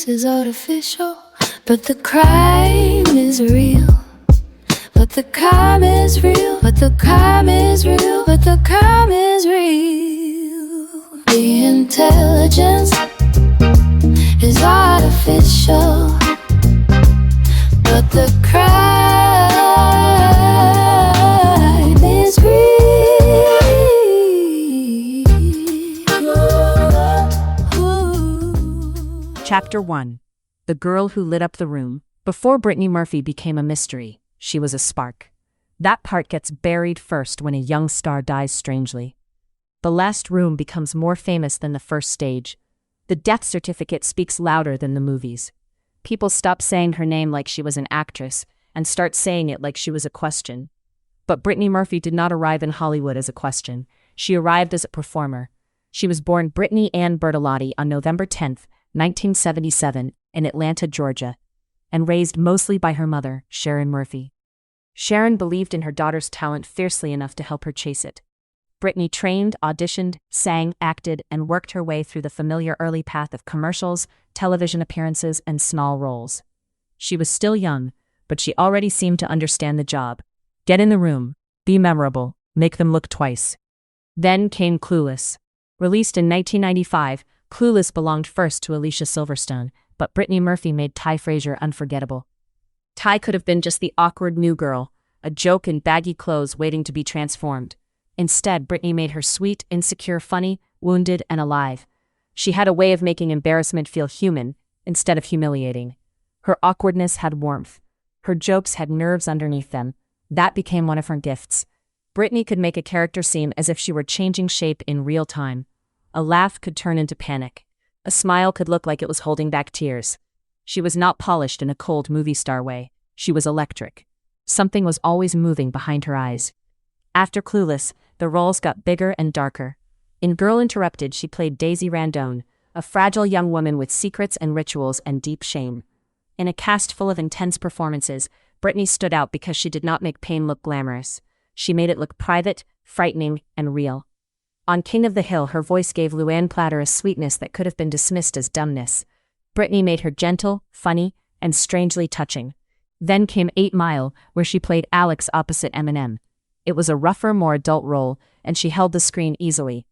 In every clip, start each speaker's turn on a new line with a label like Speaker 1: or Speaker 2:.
Speaker 1: is artificial, but the crime is real. But the crime is real. But the crime is real. But the crime is real. The intelligence is artificial, but the crime is real.
Speaker 2: Chapter 1. The Girl Who Lit Up the Room. Before Brittany Murphy became a mystery, she was a spark. That part gets buried first when a young star dies strangely. The last room becomes more famous than the first stage. The death certificate speaks louder than the movies. People stop saying her name like she was an actress and start saying it like she was a question. But Brittany Murphy did not arrive in Hollywood as a question. She arrived as a performer. She was born Brittany Ann Bertolotti on November 10, 1977, in Atlanta, Georgia, and raised mostly by her mother, Sharon Murphy. Sharon believed in her daughter's talent fiercely enough to help her chase it. Brittany trained, auditioned, sang, acted, and worked her way through the familiar early path of commercials, television appearances, and small roles. She was still young, but she already seemed to understand the job. Get in the room, be memorable, make them look twice. Then came Clueless. Released in 1995, Clueless belonged first to Alicia Silverstone, but Brittany Murphy made Ty Frazier unforgettable. Ty could have been just the awkward new girl, a joke in baggy clothes waiting to be transformed. Instead, Brittany made her sweet, insecure, funny, wounded, and alive. She had a way of making embarrassment feel human, instead of humiliating. Her awkwardness had warmth. Her jokes had nerves underneath them. That became one of her gifts. Brittany could make a character seem as if she were changing shape in real time. A laugh could turn into panic. A smile could look like it was holding back tears. She was not polished in a cold movie star way. She was electric. Something was always moving behind her eyes. After Clueless, the roles got bigger and darker. In Girl Interrupted, she played Daisy Randone, a fragile young woman with secrets and rituals and deep shame. In a cast full of intense performances, Brittany stood out because she did not make pain look glamorous. She made it look private, frightening, and real. On King of the Hill, her voice gave Luann Platter a sweetness that could have been dismissed as dumbness. Brittany made her gentle, funny, and strangely touching. Then came 8 Mile, where she played Alex opposite Eminem. It was a rougher, more adult role, and she held the screen easily.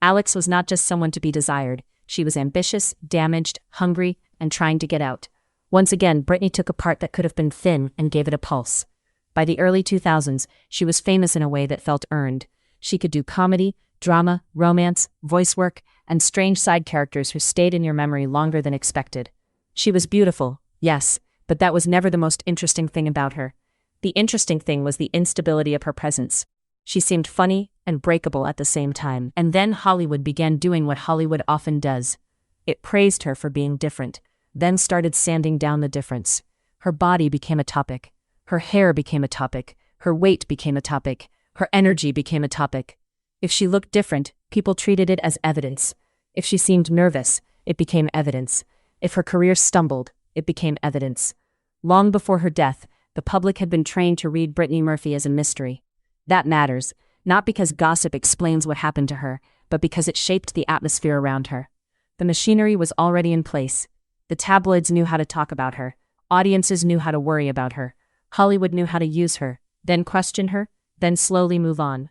Speaker 2: Alex was not just someone to be desired. She was ambitious, damaged, hungry, and trying to get out. Once again, Brittany took a part that could have been thin and gave it a pulse. By the early 2000s, she was famous in a way that felt earned. She could do comedy, drama, romance, voice work, and strange side characters who stayed in your memory longer than expected. She was beautiful, yes, but that was never the most interesting thing about her. The interesting thing was the instability of her presence. She seemed funny and breakable at the same time. And then Hollywood began doing what Hollywood often does. It praised her for being different, then started sanding down the difference. Her body became a topic. Her hair became a topic. Her weight became a topic. Her energy became a topic. If she looked different, people treated it as evidence. If she seemed nervous, it became evidence. If her career stumbled, it became evidence. Long before her death, the public had been trained to read Brittany Murphy as a mystery. That matters, not because gossip explains what happened to her, but because it shaped the atmosphere around her. The machinery was already in place. The tabloids knew how to talk about her. Audiences knew how to worry about her. Hollywood knew how to use her, then question her, then slowly move on.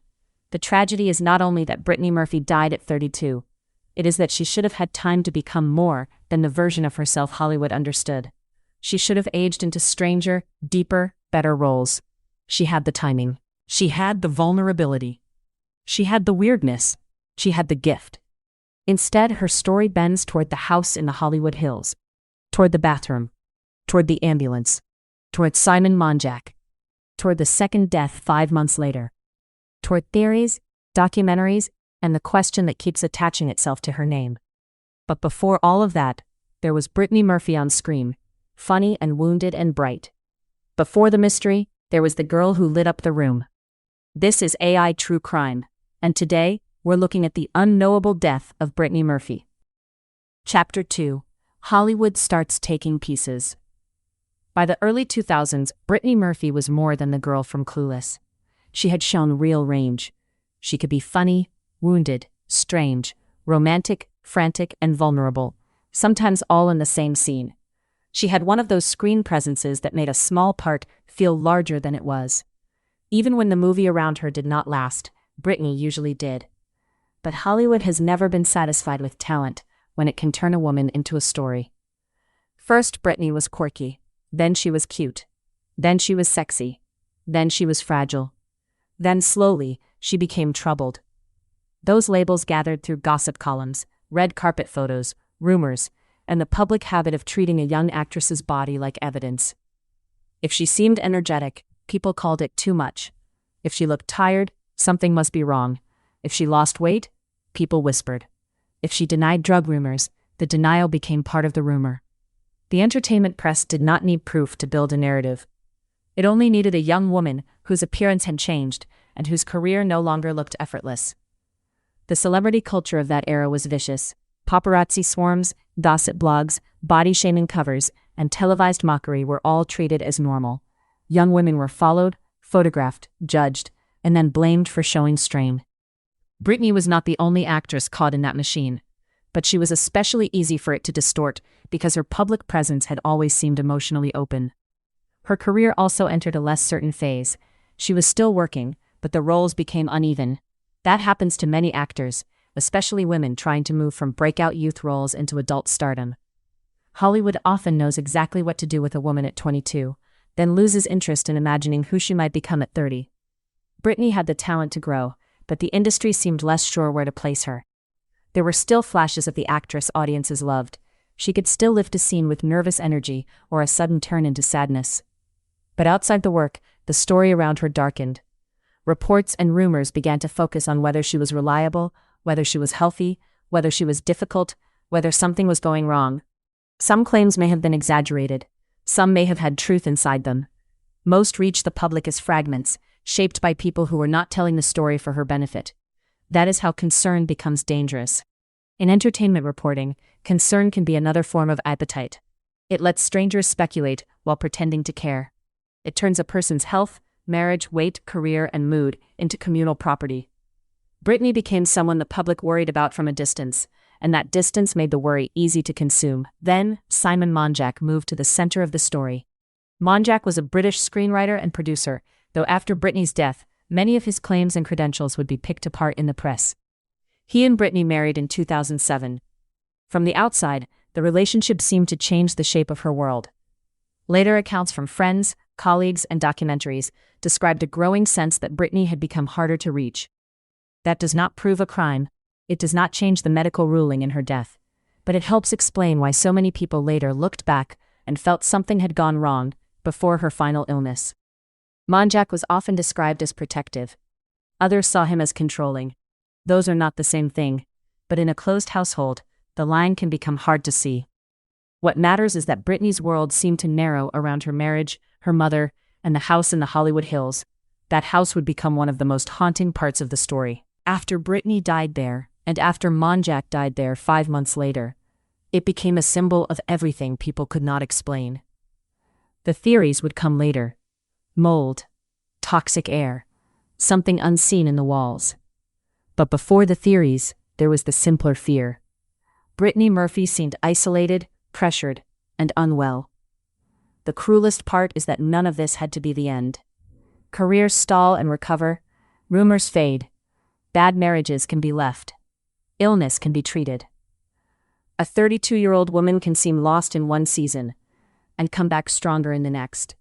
Speaker 2: The tragedy is not only that Brittany Murphy died at 32. It is that she should have had time to become more than the version of herself Hollywood understood. She should have aged into stranger, deeper, better roles. She had the timing. She had the vulnerability. She had the weirdness. She had the gift. Instead, her story bends toward the house in the Hollywood Hills, toward the bathroom, toward the ambulance, toward Simon Monjack, toward the second death 5 months later, toward theories, documentaries, and the question that keeps attaching itself to her name. But before all of that, there was Brittany Murphy on screen, funny and wounded and bright. Before the mystery, there was the girl who lit up the room. This is AI True Crime, and today, we're looking at the unknowable death of Brittany Murphy. Chapter 2. Hollywood starts taking pieces. By the early 2000s, Brittany Murphy was more than the girl from Clueless. She had shown real range. She could be funny, wounded, strange, romantic, frantic, and vulnerable. sometimes all in the same scene. She had one of those screen presences that made a small part feel larger than it was. Even when the movie around her did not last, Brittney usually did. But Hollywood has never been satisfied with talent when it can turn a woman into a story. First, Brittney was quirky. Then she was cute. Then she was sexy. Then she was fragile. Then slowly, she became troubled. Those labels gathered through gossip columns, red carpet photos, rumors, and the public habit of treating a young actress's body like evidence. If she seemed energetic, people called it too much. If she looked tired, something must be wrong. If she lost weight, people whispered. If she denied drug rumors, the denial became part of the rumor. The entertainment press did not need proof to build a narrative. It only needed a young woman whose appearance had changed and whose career no longer looked effortless. The celebrity culture of that era was vicious. Paparazzi swarms, gossip blogs, body-shaming covers, and televised mockery were all treated as normal. Young women were followed, photographed, judged, and then blamed for showing strain. Brittney was not the only actress caught in that machine, but she was especially easy for it to distort because her public presence had always seemed emotionally open. Her career also entered a less certain phase. She was still working, but the roles became uneven. That happens to many actors, especially women trying to move from breakout youth roles into adult stardom. Hollywood often knows exactly what to do with a woman at 22, then loses interest in imagining who she might become at 30. Brittney had the talent to grow, but the industry seemed less sure where to place her. There were still flashes of the actress audiences loved. She could still lift a scene with nervous energy or a sudden turn into sadness. But outside the work, the story around her darkened. Reports and rumors began to focus on whether she was reliable, whether she was healthy, whether she was difficult, whether something was going wrong. Some claims may have been exaggerated. Some may have had truth inside them. Most reached the public as fragments, shaped by people who were not telling the story for her benefit. That is how concern becomes dangerous. In entertainment reporting, concern can be another form of appetite. It lets strangers speculate while pretending to care. It turns a person's health, marriage, weight, career, and mood into communal property. Brittney became someone the public worried about from a distance, and that distance made the worry easy to consume. Then, Simon Monjack moved to the center of the story. Monjack was a British screenwriter and producer, though after Brittney's death, many of his claims and credentials would be picked apart in the press. He and Brittney married in 2007. From the outside, the relationship seemed to change the shape of her world. Later accounts from friends, colleagues, and documentaries described a growing sense that Brittney had become harder to reach. That does not prove a crime. It does not change the medical ruling in her death. But it helps explain why so many people later looked back and felt something had gone wrong before her final illness. Monjack was often described as protective. Others saw him as controlling. Those are not the same thing, but in a closed household, the line can become hard to see. What matters is that Brittney's world seemed to narrow around her marriage, her mother, and the house in the Hollywood Hills. That house would become one of the most haunting parts of the story. After Brittney died there, and after Monjack died there 5 months later, it became a symbol of everything people could not explain. The theories would come later. Mold, toxic air, something unseen in the walls. But before the theories, there was the simpler fear. Brittany Murphy seemed isolated, pressured, and unwell. The cruelest part is that none of this had to be the end. Careers stall and recover, rumors fade, bad marriages can be left, illness can be treated. A 32-year-old woman can seem lost in one season and come back stronger in the next.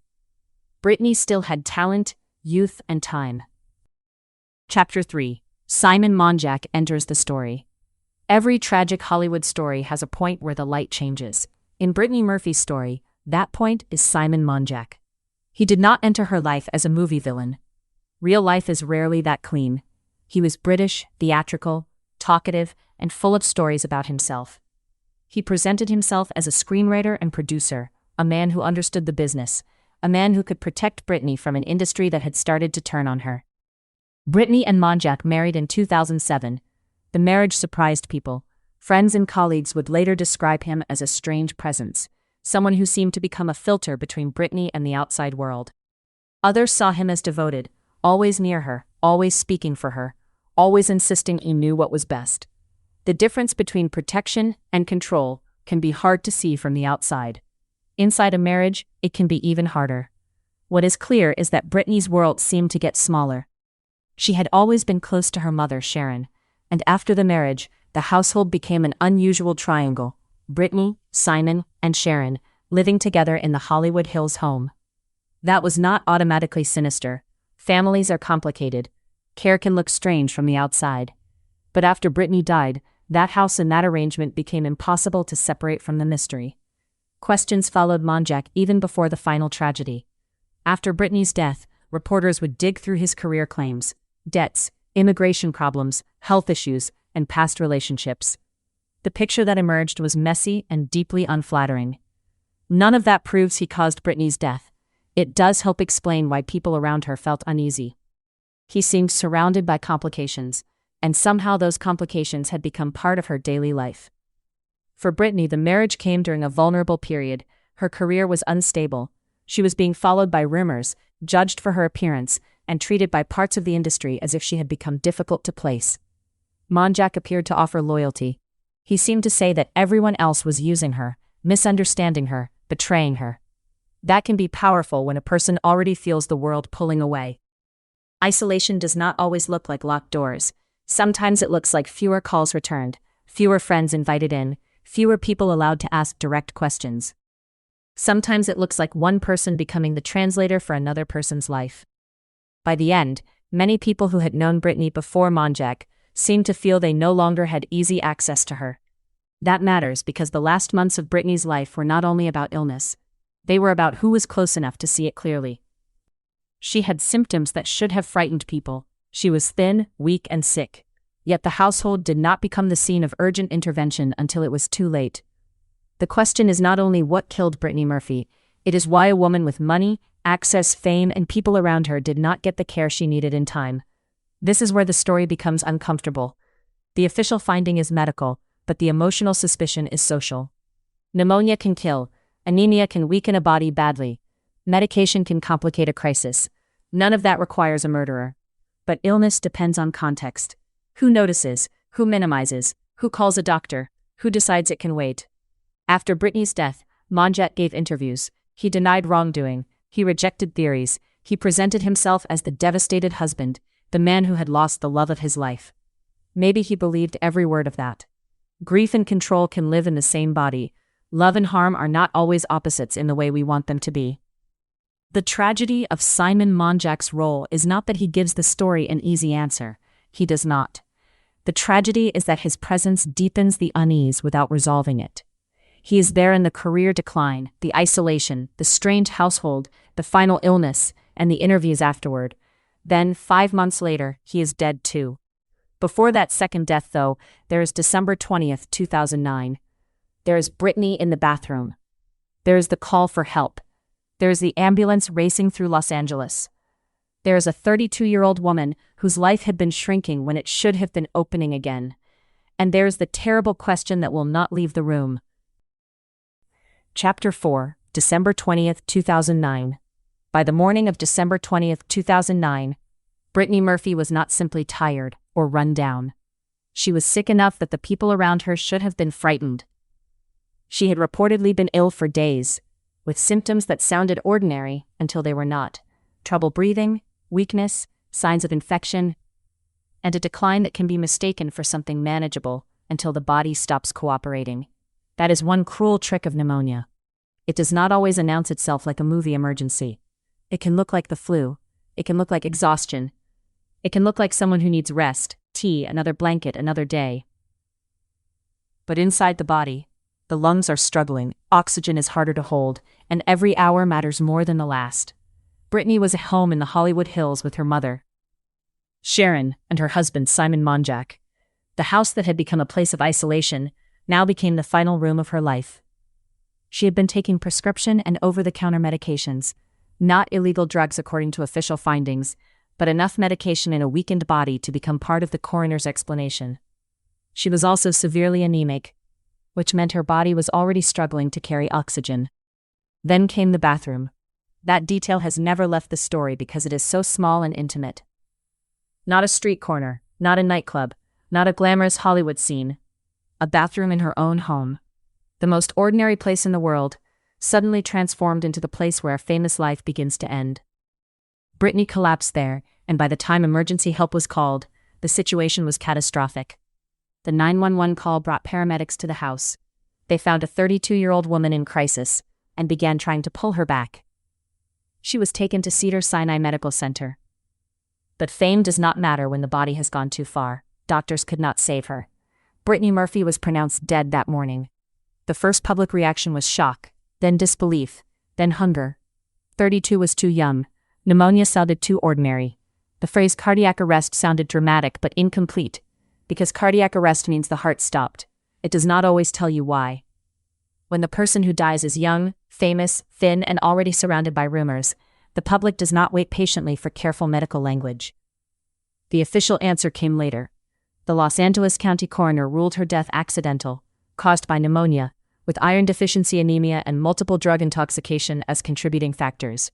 Speaker 2: Brittney still had talent, youth, and time. Chapter 3. Simon Monjack enters the story. Every tragic Hollywood story has a point where the light changes. In Brittany Murphy's story, that point is Simon Monjack. He did not enter her life as a movie villain. Real life is rarely that clean. He was British, theatrical, talkative, and full of stories about himself. He presented himself as a screenwriter and producer, a man who understood the business, a man who could protect Brittney from an industry that had started to turn on her. Brittney and Monjack married in 2007. The marriage surprised people. Friends and colleagues would later describe him as a strange presence, someone who seemed to become a filter between Brittney and the outside world. Others saw him as devoted, always near her, always speaking for her, always insisting he knew what was best. The difference between protection and control can be hard to see from the outside. Inside a marriage, it can be even harder. What is clear is that Brittany's world seemed to get smaller. She had always been close to her mother, Sharon, and after the marriage, the household became an unusual triangle: Brittany, Simon, and Sharon, living together in the Hollywood Hills home. That was not automatically sinister. Families are complicated. Care can look strange from the outside. But after Brittany died, that house and that arrangement became impossible to separate from the mystery. Questions followed Monjack even before the final tragedy. After Brittany's death, reporters would dig through his career claims, debts, immigration problems, health issues, and past relationships. The picture that emerged was messy and deeply unflattering. None of that proves he caused Brittany's death. It does help explain why people around her felt uneasy. He seemed surrounded by complications, and somehow those complications had become part of her daily life. For Brittany, the marriage came during a vulnerable period. Her career was unstable. She was being followed by rumors, judged for her appearance, and treated by parts of the industry as if she had become difficult to place. Monjack appeared to offer loyalty. He seemed to say that everyone else was using her, misunderstanding her, betraying her. That can be powerful when a person already feels the world pulling away. Isolation does not always look like locked doors. Sometimes it looks like fewer calls returned, fewer friends invited in, fewer people allowed to ask direct questions. Sometimes it looks like one person becoming the translator for another person's life. By the end, many people who had known Brittany before Monjack seemed to feel they no longer had easy access to her. That matters because the last months of Brittany's life were not only about illness. They were about who was close enough to see it clearly. She had symptoms that should have frightened people. She was thin, weak, and sick. Yet the household did not become the scene of urgent intervention until it was too late. The question is not only what killed Brittany Murphy, it is why a woman with money, access, fame, and people around her did not get the care she needed in time. This is where the story becomes uncomfortable. The official finding is medical, but the emotional suspicion is social. Pneumonia can kill. Anemia can weaken a body badly. Medication can complicate a crisis. None of that requires a murderer. But illness depends on context. Who notices? Who minimizes? Who calls a doctor? Who decides it can wait? After Brittany's death, Monjack gave interviews. He denied wrongdoing. He rejected theories. He presented himself as the devastated husband, the man who had lost the love of his life. Maybe he believed every word of that. Grief and control can live in the same body. Love and harm are not always opposites in the way we want them to be. The tragedy of Simon Monjack's role is not that he gives the story an easy answer. He does not. The tragedy is that his presence deepens the unease without resolving it. He is there in the career decline, the isolation, the strained household, the final illness, and the interviews afterward. Then, 5 months later, he is dead too. Before that second death, though, there is December 20th, 2009. There is Brittany in the bathroom. There is the call for help. There is the ambulance racing through Los Angeles. There is a 32-year-old woman whose life had been shrinking when it should have been opening again. And there is the terrible question that will not leave the room. Chapter 4, December 20th, 2009. By the morning of December 20th, 2009, Brittany Murphy was not simply tired or run down. She was sick enough that the people around her should have been frightened. She had reportedly been ill for days, with symptoms that sounded ordinary until they were not. Trouble breathing, weakness, signs of infection, and a decline that can be mistaken for something manageable until the body stops cooperating. That is one cruel trick of pneumonia. It does not always announce itself like a movie emergency. It can look like the flu. It can look like exhaustion. It can look like someone who needs rest, tea, another blanket, another day. But inside the body, the lungs are struggling, oxygen is harder to hold, and every hour matters more than the last. Brittany was at home in the Hollywood Hills with her mother, Sharon, and her husband, Simon Monjack. The house that had become a place of isolation now became the final room of her life. She had been taking prescription and over-the-counter medications, not illegal drugs according to official findings, but enough medication in a weakened body to become part of the coroner's explanation. She was also severely anemic, which meant her body was already struggling to carry oxygen. Then came the bathroom. That detail has never left the story because it is so small and intimate. Not a street corner, not a nightclub, not a glamorous Hollywood scene. A bathroom in her own home. The most ordinary place in the world, suddenly transformed into the place where a famous life begins to end. Brittney collapsed there, and by the time emergency help was called, the situation was catastrophic. The 911 call brought paramedics to the house. They found a 32-year-old woman in crisis and began trying to pull her back. She was taken to Cedars-Sinai Medical Center. But fame does not matter when the body has gone too far. Doctors could not save her. Brittany Murphy was pronounced dead that morning. The first public reaction was shock, then disbelief, then hunger. 32 was too young. Pneumonia sounded too ordinary. The phrase cardiac arrest sounded dramatic but incomplete, because cardiac arrest means the heart stopped. It does not always tell you why. When the person who dies is young, famous, thin, and already surrounded by rumors, the public does not wait patiently for careful medical language. The official answer came later. The Los Angeles County coroner ruled her death accidental, caused by pneumonia, with iron-deficiency anemia and multiple drug intoxication as contributing factors.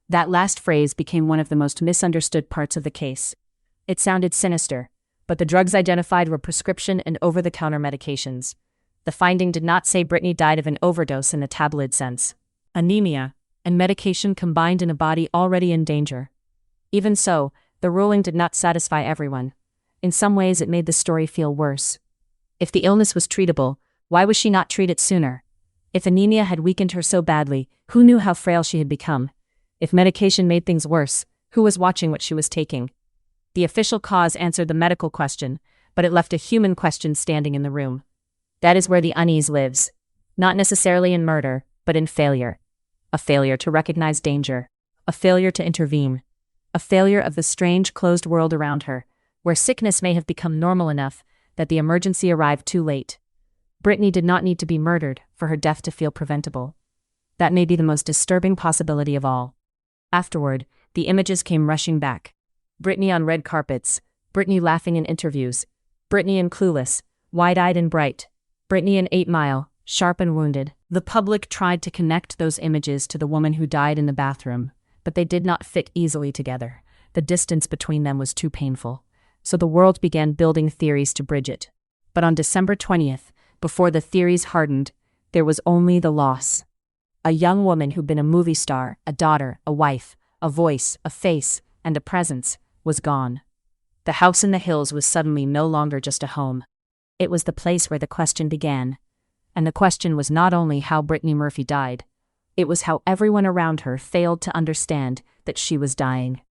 Speaker 2: That last phrase became one of the most misunderstood parts of the case. It sounded sinister, but the drugs identified were prescription and over-the-counter medications. The finding did not say Brittney died of an overdose in the tabloid sense. Anemia and medication combined in a body already in danger. Even so, the ruling did not satisfy everyone. In some ways it made the story feel worse. If the illness was treatable, why was she not treated sooner? If anemia had weakened her so badly, who knew how frail she had become? If medication made things worse, who was watching what she was taking? The official cause answered the medical question, but it left a human question standing in the room. That is where the unease lives. Not necessarily in murder, but in failure. A failure to recognize danger. A failure to intervene. A failure of the strange, closed world around her, where sickness may have become normal enough that the emergency arrived too late. Brittney did not need to be murdered for her death to feel preventable. That may be the most disturbing possibility of all. Afterward, the images came rushing back. Brittney on red carpets, Brittney laughing in interviews, Brittney in Clueless, wide-eyed and bright, Brittney in 8 Mile, sharp and wounded. The public tried to connect those images to the woman who died in the bathroom, but they did not fit easily together. The distance between them was too painful. So the world began building theories to bridge it. But on December 20th, before the theories hardened, there was only the loss. A young woman who'd been a movie star, a daughter, a wife, a voice, a face, and a presence, was gone. The house in the hills was suddenly no longer just a home. It was the place where the question began. And the question was not only how Brittany Murphy died, it was how everyone around her failed to understand that she was dying.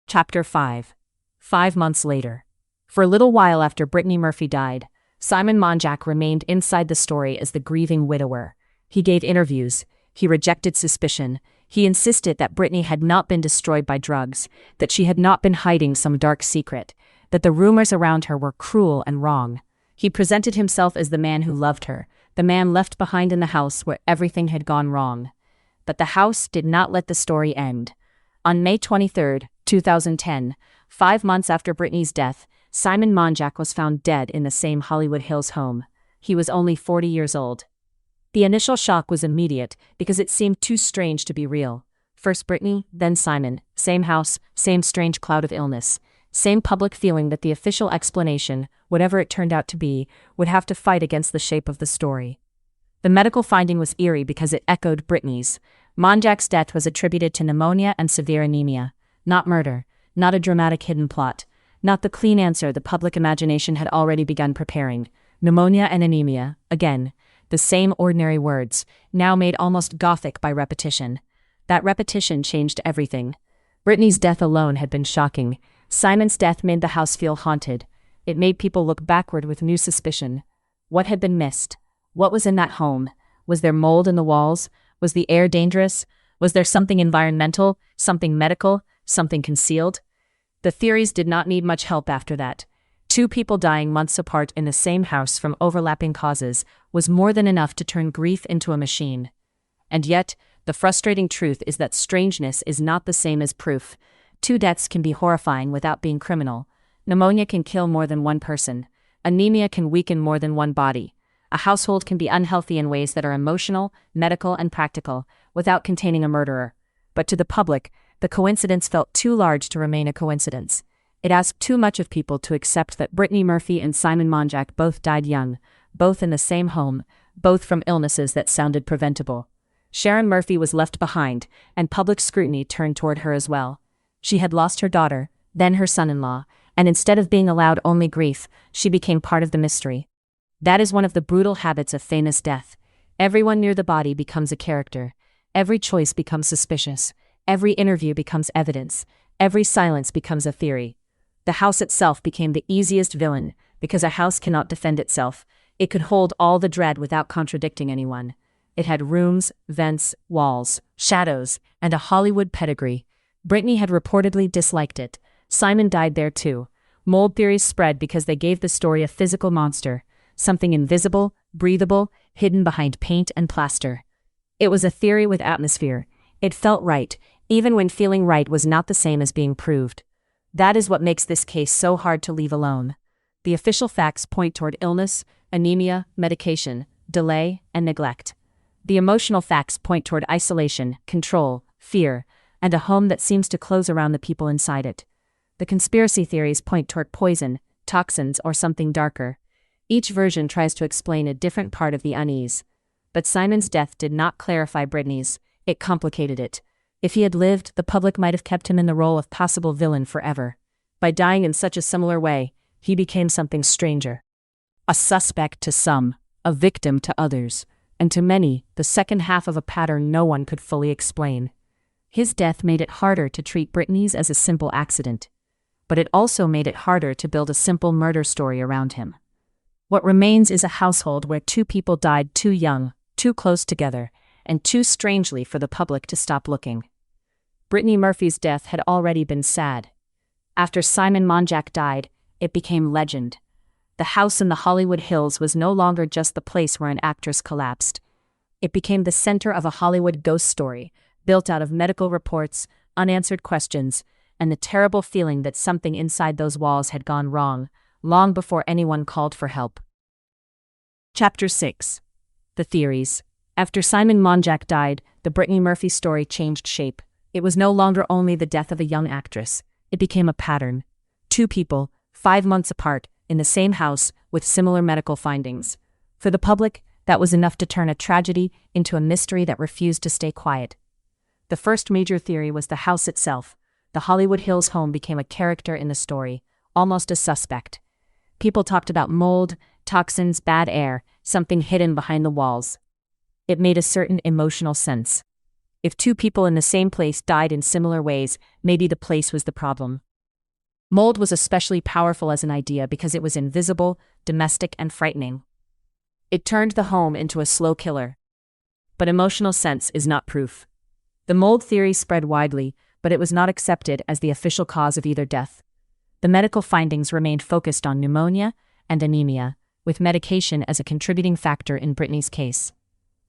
Speaker 2: Chapter 5. 5 months later. For a little while after Brittany Murphy died, Simon Monjack remained inside the story as the grieving widower. He gave interviews. He rejected suspicion. He insisted that Brittney had not been destroyed by drugs, that she had not been hiding some dark secret, that the rumors around her were cruel and wrong. He presented himself as the man who loved her, the man left behind in the house where everything had gone wrong. But the house did not let the story end. On May 23, 2010, 5 months after Brittney's death, Simon Monjack was found dead in the same Hollywood Hills home. He was only 40 years old. The initial shock was immediate because it seemed too strange to be real. First Brittney, then Simon, same house, same strange cloud of illness, same public feeling that the official explanation, whatever it turned out to be, would have to fight against the shape of the story. The medical finding was eerie because it echoed Brittney's. Monjack's death was attributed to pneumonia and severe anemia, not murder, not a dramatic hidden plot, not the clean answer the public imagination had already begun preparing. Pneumonia and anemia, again, the same ordinary words, now made almost gothic by repetition. That repetition changed everything. Brittney's death alone had been shocking. Simon's death made the house feel haunted. It made people look backward with new suspicion. What had been missed? What was in that home? Was there mold in the walls? Was the air dangerous? Was there something environmental, something medical, something concealed? The theories did not need much help after that. 2 people dying months apart in the same house from overlapping causes was more than enough to turn grief into a machine. And yet, the frustrating truth is that strangeness is not the same as proof. 2 deaths can be horrifying without being criminal. Pneumonia can kill more than one person. Anemia can weaken more than one body. A household can be unhealthy in ways that are emotional, medical, and practical, without containing a murderer. But to the public, the coincidence felt too large to remain a coincidence. It asked too much of people to accept that Brittany Murphy and Simon Monjack both died young, both in the same home, both from illnesses that sounded preventable. Sharon Murphy was left behind, and public scrutiny turned toward her as well. She had lost her daughter, then her son-in-law, and instead of being allowed only grief, she became part of the mystery. That is one of the brutal habits of famous death. Everyone near the body becomes a character. Every choice becomes suspicious. Every interview becomes evidence. Every silence becomes a theory. The house itself became the easiest villain, because a house cannot defend itself. It could hold all the dread without contradicting anyone. It had rooms, vents, walls, shadows, and a Hollywood pedigree. Brittney had reportedly disliked it. Simon died there too. Mold theories spread because they gave the story a physical monster, something invisible, breathable, hidden behind paint and plaster. It was a theory with atmosphere. It felt right, even when feeling right was not the same as being proved. That is what makes this case so hard to leave alone. The official facts point toward illness, anemia, medication, delay, and neglect. The emotional facts point toward isolation, control, fear, and a home that seems to close around the people inside it. The conspiracy theories point toward poison, toxins, or something darker. Each version tries to explain a different part of the unease. But Simon's death did not clarify Brittney's, it complicated it. If he had lived, the public might have kept him in the role of possible villain forever. By dying in such a similar way, he became something stranger. A suspect to some, a victim to others, and to many, the second half of a pattern no one could fully explain. His death made it harder to treat Brittney's as a simple accident. But it also made it harder to build a simple murder story around him. What remains is a household where two people died too young, too close together, and too strangely for the public to stop looking. Brittany Murphy's death had already been sad. After Simon Monjack died, it became legend. The house in the Hollywood Hills was no longer just the place where an actress collapsed. It became the center of a Hollywood ghost story, built out of medical reports, unanswered questions, and the terrible feeling that something inside those walls had gone wrong, long before anyone called for help. Chapter 6. The Theories. After Simon Monjack died, the Brittany Murphy story changed shape. It was no longer only the death of a young actress. It became a pattern. Two people, 5 months apart, in the same house, with similar medical findings. For the public, that was enough to turn a tragedy into a mystery that refused to stay quiet. The first major theory was the house itself. The Hollywood Hills home became a character in the story, almost a suspect. People talked about mold, toxins, bad air, something hidden behind the walls. It made a certain emotional sense. If two people in the same place died in similar ways, maybe the place was the problem. Mold was especially powerful as an idea because it was invisible, domestic, and frightening. It turned the home into a slow killer. But emotional sense is not proof. The mold theory spread widely, but it was not accepted as the official cause of either death. The medical findings remained focused on pneumonia and anemia, with medication as a contributing factor in Brittney's case.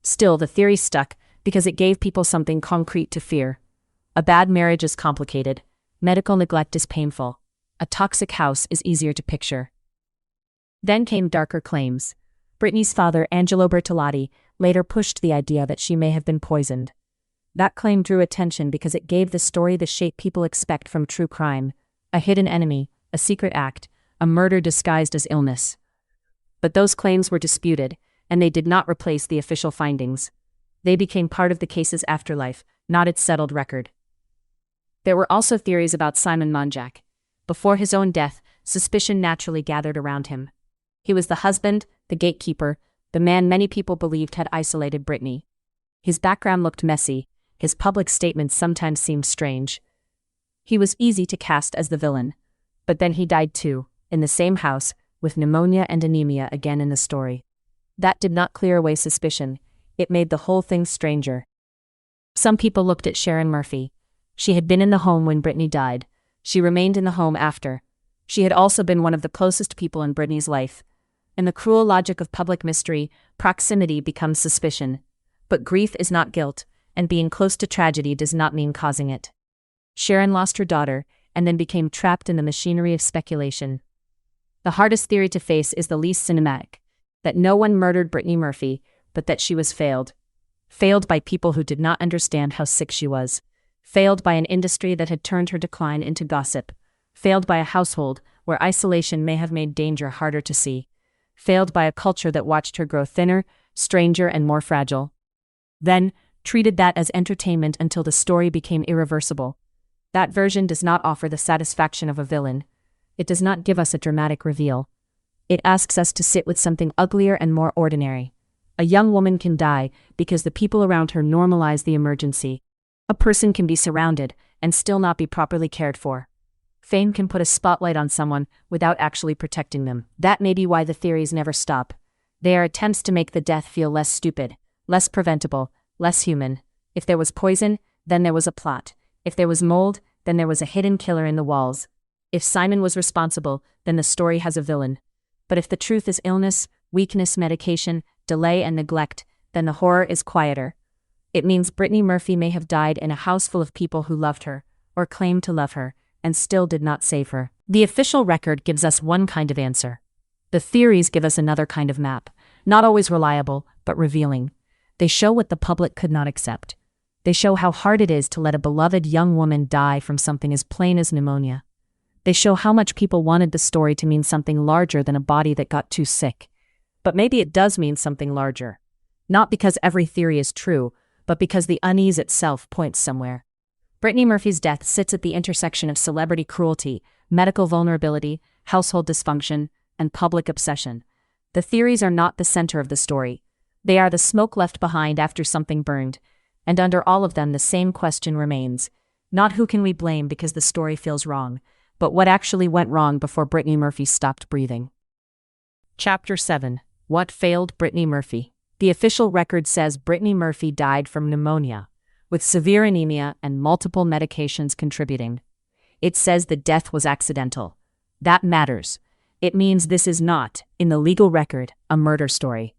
Speaker 2: Still, the theory stuck because it gave people something concrete to fear. A bad marriage is complicated. Medical neglect is painful. A toxic house is easier to picture. Then came darker claims. Brittney's father, Angelo Bertolotti, later pushed the idea that she may have been poisoned. That claim drew attention because it gave the story the shape people expect from true crime: a hidden enemy, a secret act, a murder disguised as illness. But those claims were disputed, and they did not replace the official findings. They became part of the case's afterlife, not its settled record. There were also theories about Simon Monjack. Before his own death, suspicion naturally gathered around him. He was the husband, the gatekeeper, the man many people believed had isolated Brittney. His background looked messy. His public statements sometimes seemed strange. He was easy to cast as the villain. But then he died too, in the same house, with pneumonia and anemia again in the story. That did not clear away suspicion. It made the whole thing stranger. Some people looked at Sharon Murphy. She had been in the home when Brittney died. She remained in the home after. She had also been one of the closest people in Brittney's life. In the cruel logic of public mystery, proximity becomes suspicion. But grief is not guilt, and being close to tragedy does not mean causing it. Sharon lost her daughter, and then became trapped in the machinery of speculation. The hardest theory to face is the least cinematic, that no one murdered Brittany Murphy, but that she was failed. Failed by people who did not understand how sick she was. Failed by an industry that had turned her decline into gossip. Failed by a household where isolation may have made danger harder to see. Failed by a culture that watched her grow thinner, stranger and more fragile. Then, treated that as entertainment until the story became irreversible. That version does not offer the satisfaction of a villain. It does not give us a dramatic reveal. It asks us to sit with something uglier and more ordinary. A young woman can die because the people around her normalize the emergency. A person can be surrounded and still not be properly cared for. Fame can put a spotlight on someone without actually protecting them. That may be why the theories never stop. They are attempts to make the death feel less stupid, less preventable, less human. If there was poison, then there was a plot. If there was mold, then there was a hidden killer in the walls. If Simon was responsible, then the story has a villain. But if the truth is illness, weakness, medication, delay, and neglect, then the horror is quieter. It means Brittany Murphy may have died in a house full of people who loved her, or claimed to love her, and still did not save her. The official record gives us one kind of answer. The theories give us another kind of map, not always reliable, but revealing. They show what the public could not accept. They show how hard it is to let a beloved young woman die from something as plain as pneumonia. They show how much people wanted the story to mean something larger than a body that got too sick. But maybe it does mean something larger. Not because every theory is true, but because the unease itself points somewhere. Brittany Murphy's death sits at the intersection of celebrity cruelty, medical vulnerability, household dysfunction, and public obsession. The theories are not the center of the story. They are the smoke left behind after something burned. And under all of them the same question remains. Not who can we blame because the story feels wrong, but what actually went wrong before Brittany Murphy stopped breathing. Chapter 7. What failed Brittany Murphy? The official record says Brittany Murphy died from pneumonia, with severe anemia and multiple medications contributing. It says the death was accidental. That matters. It means this is not, in the legal record, a murder story.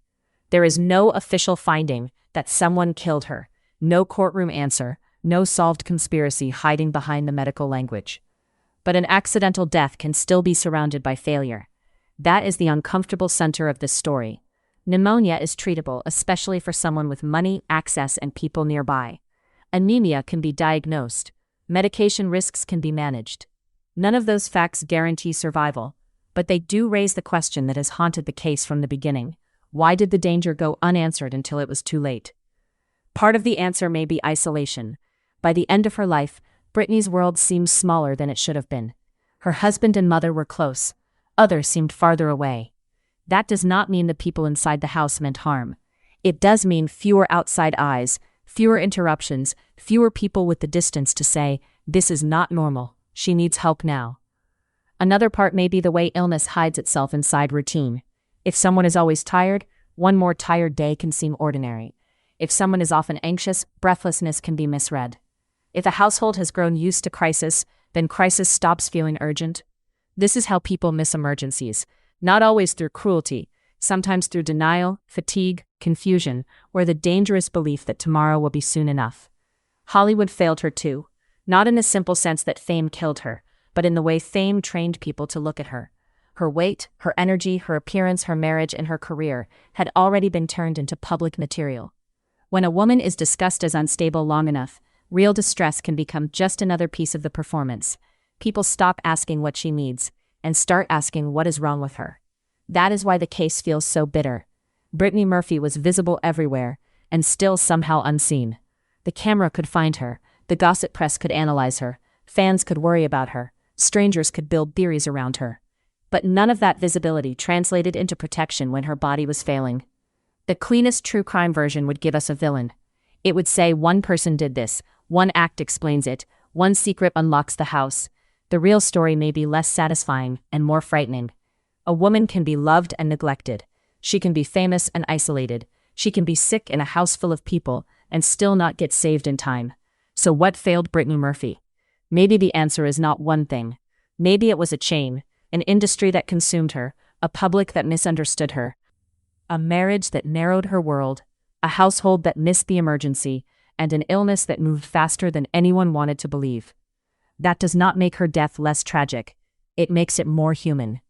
Speaker 2: There is no official finding that someone killed her, no courtroom answer, no solved conspiracy hiding behind the medical language. But an accidental death can still be surrounded by failure. That is the uncomfortable center of this story. Pneumonia is treatable, especially for someone with money, access, and people nearby. Anemia can be diagnosed. Medication risks can be managed. None of those facts guarantee survival, but they do raise the question that has haunted the case from the beginning. Why did the danger go unanswered until it was too late? Part of the answer may be isolation. By the end of her life, Brittany's world seemed smaller than it should have been. Her husband and mother were close. Others seemed farther away. That does not mean the people inside the house meant harm. It does mean fewer outside eyes, fewer interruptions, fewer people with the distance to say, this is not normal, she needs help now. Another part may be the way illness hides itself inside routine. If someone is always tired, one more tired day can seem ordinary. If someone is often anxious, breathlessness can be misread. If a household has grown used to crisis, then crisis stops feeling urgent. This is how people miss emergencies, not always through cruelty, sometimes through denial, fatigue, confusion, or the dangerous belief that tomorrow will be soon enough. Hollywood failed her too, not in the simple sense that fame killed her, but in the way fame trained people to look at her. Her weight, her energy, her appearance, her marriage, and her career had already been turned into public material. When a woman is discussed as unstable long enough, real distress can become just another piece of the performance. People stop asking what she needs and start asking what is wrong with her. That is why the case feels so bitter. Brittany Murphy was visible everywhere and still somehow unseen. The camera could find her, the gossip press could analyze her, fans could worry about her, strangers could build theories around her. But none of that visibility translated into protection when her body was failing. The cleanest true crime version would give us a villain. It would say one person did this, one act explains it, one secret unlocks the house. The real story may be less satisfying and more frightening. A woman can be loved and neglected. She can be famous and isolated. She can be sick in a house full of people and still not get saved in time. So what failed Brittany Murphy? Maybe the answer is not one thing. Maybe it was a chain, an industry that consumed her, a public that misunderstood her, a marriage that narrowed her world, a household that missed the emergency, and an illness that moved faster than anyone wanted to believe. That does not make her death less tragic. It makes it more human.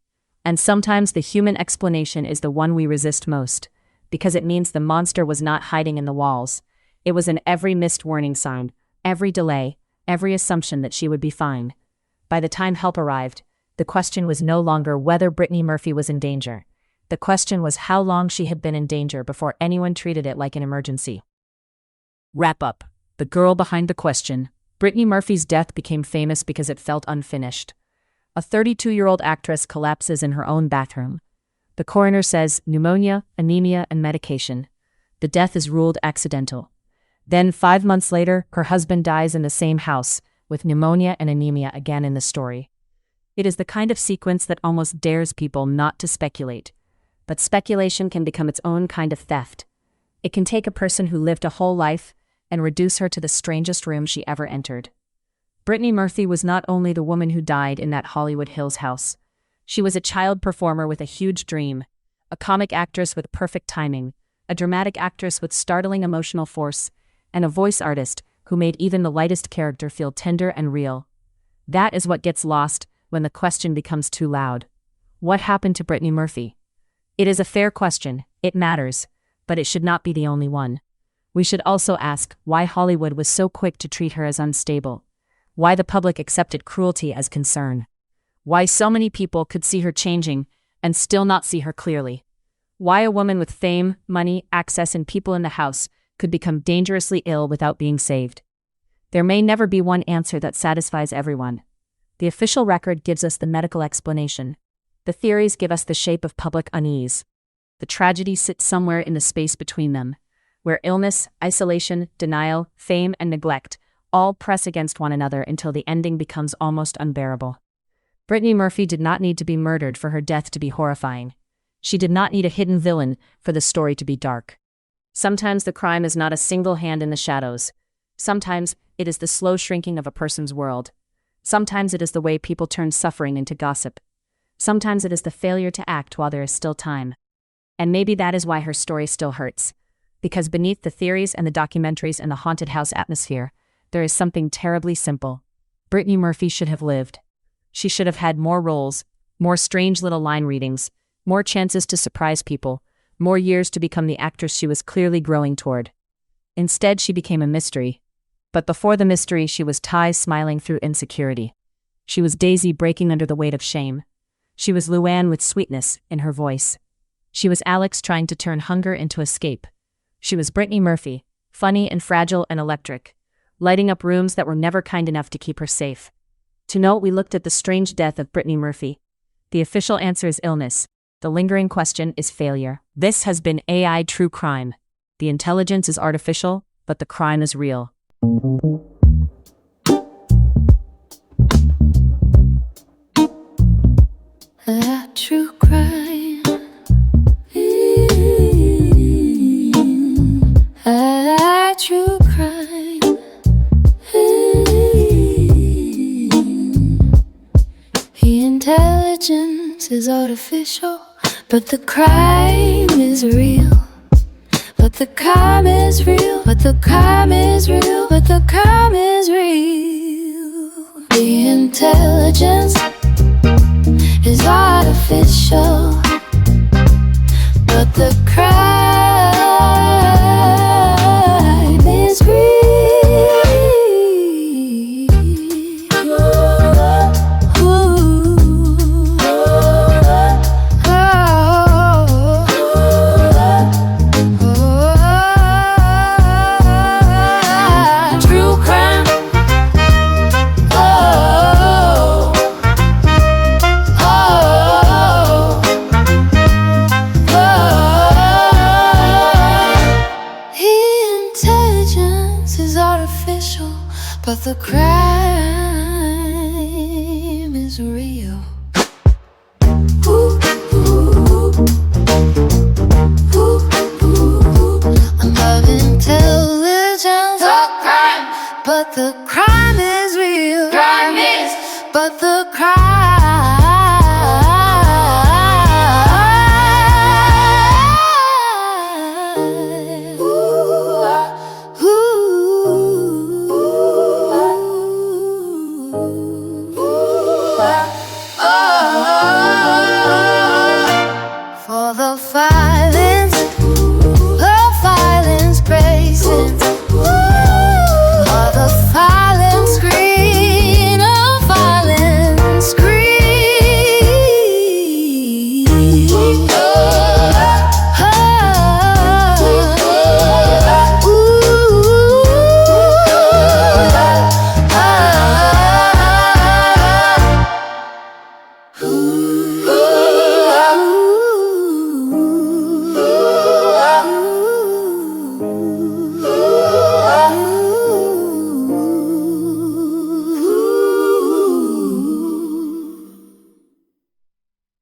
Speaker 2: And sometimes the human explanation is the one we resist most, because it means the monster was not hiding in the walls. It was in every missed warning sign, every delay, every assumption that she would be fine. By the time help arrived, the question was no longer whether Brittany Murphy was in danger. The question was how long she had been in danger before anyone treated it like an emergency. Wrap up. The girl behind the question. Brittany Murphy's death became famous because it felt unfinished. A 32-year-old actress collapses in her own bathroom. The coroner says pneumonia, anemia, and medication. The death is ruled accidental. Then, 5 months later, her husband dies in the same house, with pneumonia and anemia again in the story. It is the kind of sequence that almost dares people not to speculate. But speculation can become its own kind of theft. It can take a person who lived a whole life and reduce her to the strangest room she ever entered. Brittany Murphy was not only the woman who died in that Hollywood Hills house. She was a child performer with a huge dream, a comic actress with perfect timing, a dramatic actress with startling emotional force, and a voice artist who made even the lightest character feel tender and real. That is what gets lost when the question becomes too loud. What happened to Brittany Murphy? It is a fair question, it matters, but it should not be the only one. We should also ask why Hollywood was so quick to treat her as unstable, why the public accepted cruelty as concern, why so many people could see her changing and still not see her clearly, why a woman with fame, money, access, and people in the house could become dangerously ill without being saved. There may never be one answer that satisfies everyone. The official record gives us the medical explanation. The theories give us the shape of public unease. The tragedy sits somewhere in the space between them, where illness, isolation, denial, fame, and neglect all press against one another until the ending becomes almost unbearable. Brittany Murphy did not need to be murdered for her death to be horrifying. She did not need a hidden villain for the story to be dark. Sometimes the crime is not a single hand in the shadows. Sometimes it is the slow shrinking of a person's world. Sometimes it is the way people turn suffering into gossip. Sometimes it is the failure to act while there is still time. And maybe that is why her story still hurts. Because beneath the theories and the documentaries and the haunted house atmosphere, there is something terribly simple. Brittany Murphy should have lived. She should have had more roles, more strange little line readings, more chances to surprise people, more years to become the actress she was clearly growing toward. Instead, she became a mystery. But before the mystery, she was Ty smiling through insecurity. She was Daisy breaking under the weight of shame. She was Luann with sweetness in her voice. She was Alex trying to turn hunger into escape. She was Brittany Murphy, funny and fragile and electric, lighting up rooms that were never kind enough to keep her safe. Tonight we looked at the strange death of Brittany Murphy. The official answer is illness. The lingering question is failure. This has been AI True Crime. The intelligence is artificial, but the crime is real.
Speaker 1: True crime. True crime. The intelligence is artificial, but the crime is real. But the crime is real. But the crime is real. But the crime is real. The intelligence is artificial, but the crime is real. True crime. But the crowd